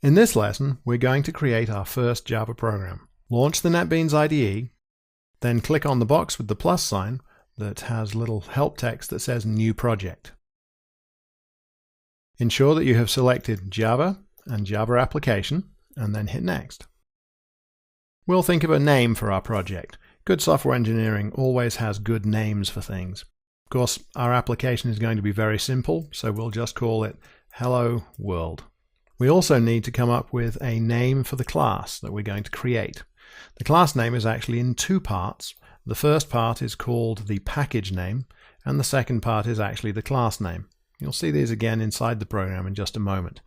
In this lesson, we're going to create our first Java program. Launch the NetBeans IDE, then click on the box with the plus sign that has little help text that says New Project. Ensure that you have selected Java and Java Application, and then hit Next. We'll think of a name for our project. Good software engineering always has good names for things. Of course, our application is going to be very simple, so we'll just call it Hello World. We also need to come up with a name for the class that we're going to create. The class name is actually in two parts. The first part is called the package name, and the second part is actually the class name. You'll see these again inside the program in just a moment.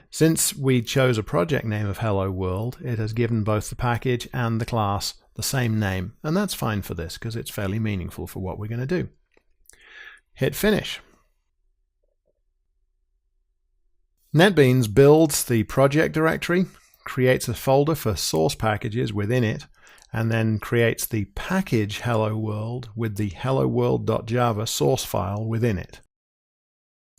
Since we chose a project name of Hello World, it has given both the package and the class the same name, and that's fine for this because it's fairly meaningful for what we're going to do. Hit Finish. NetBeans builds the project directory, creates a folder for source packages within it, and then creates the package Hello World with the helloworld.java source file within it.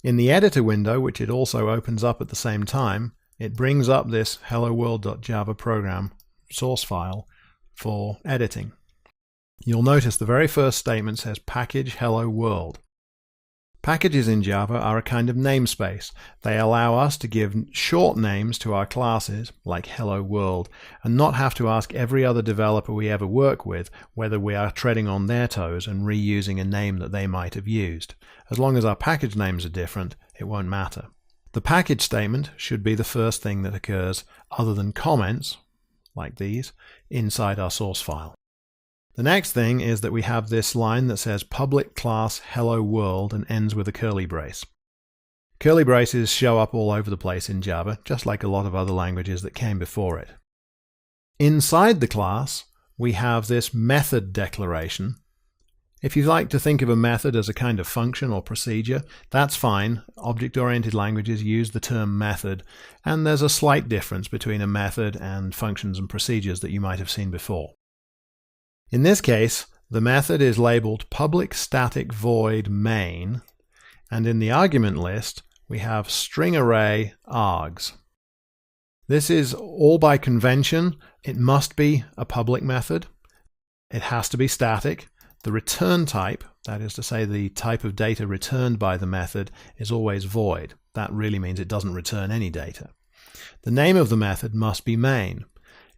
In the editor window, which it also opens up at the same time, it brings up this helloworld.java program source file for editing. You'll notice the very first statement says package Hello World. Packages in Java are a kind of namespace. They allow us to give short names to our classes, like Hello World, and not have to ask every other developer we ever work with whether we are treading on their toes and reusing a name that they might have used. As long as our package names are different, it won't matter. The package statement should be the first thing that occurs other than comments, like these, inside our source file. The next thing is that we have this line that says public class Hello World and ends with a curly brace. Curly braces show up all over the place in Java, just like a lot of other languages that came before it. Inside the class, we have this method declaration. If you like to think of a method as a kind of function or procedure, that's fine. Object-oriented languages use the term method, and there's a slight difference between a method and functions and procedures that you might have seen before. In this case, the method is labeled public static void main, and in the argument list, we have string array args. This is all by convention. It must be a public method. It has to be static. The return type, that is to say the type of data returned by the method, is always void. That really means it doesn't return any data. The name of the method must be main.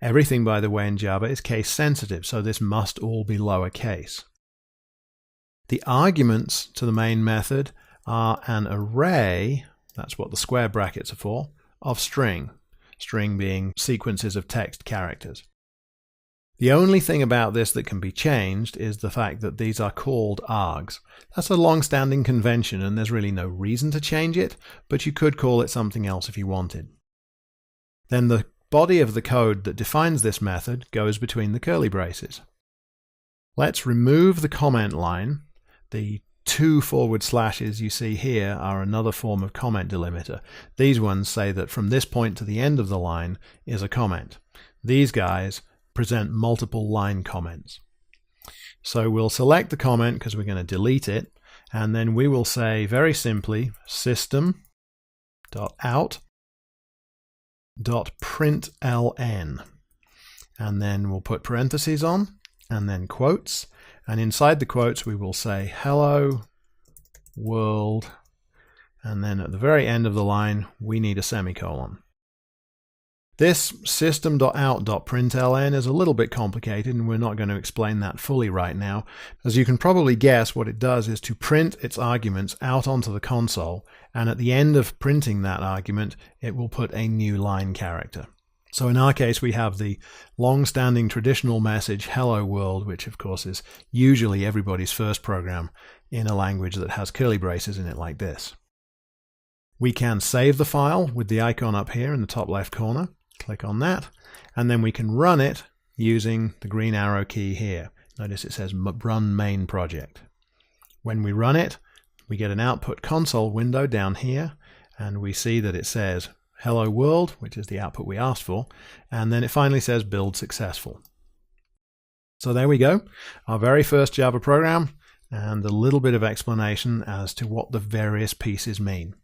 Everything, by the way, in Java is case sensitive, so this must all be lowercase. The arguments to the main method are an array, that's what the square brackets are for, of string being sequences of text characters. The only thing about this that can be changed is the fact that these are called args. That's a long-standing convention and there's really no reason to change it, but you could call it something else if you wanted. Then the body of the code that defines this method goes between the curly braces. Let's remove the comment line. The two forward slashes you see here are another form of comment delimiter. These ones say that from this point to the end of the line is a comment. These guys present multiple line comments. So we'll select the comment because we're going to delete it, and then we will say very simply system.out.println, and then we'll put parentheses on and then quotes, and inside the quotes we will say hello world, and then at the very end of the line we need a semicolon. This system.out.println is a little bit complicated and we're not going to explain that fully right now. As you can probably guess, what it does is to print its arguments out onto the console, and at the end of printing that argument it will put a new line character. So in our case we have the long-standing traditional message hello world, which of course is usually everybody's first program in a language that has curly braces in it like this. We can save the file with the icon up here in the top left corner. Click on that, and then we can run it using the green arrow key here. Notice it says Run Main Project. When we run it, we get an output console window down here, and we see that it says Hello World, which is the output we asked for, and then it finally says Build Successful. So there we go, our very first Java program, and a little bit of explanation as to what the various pieces mean.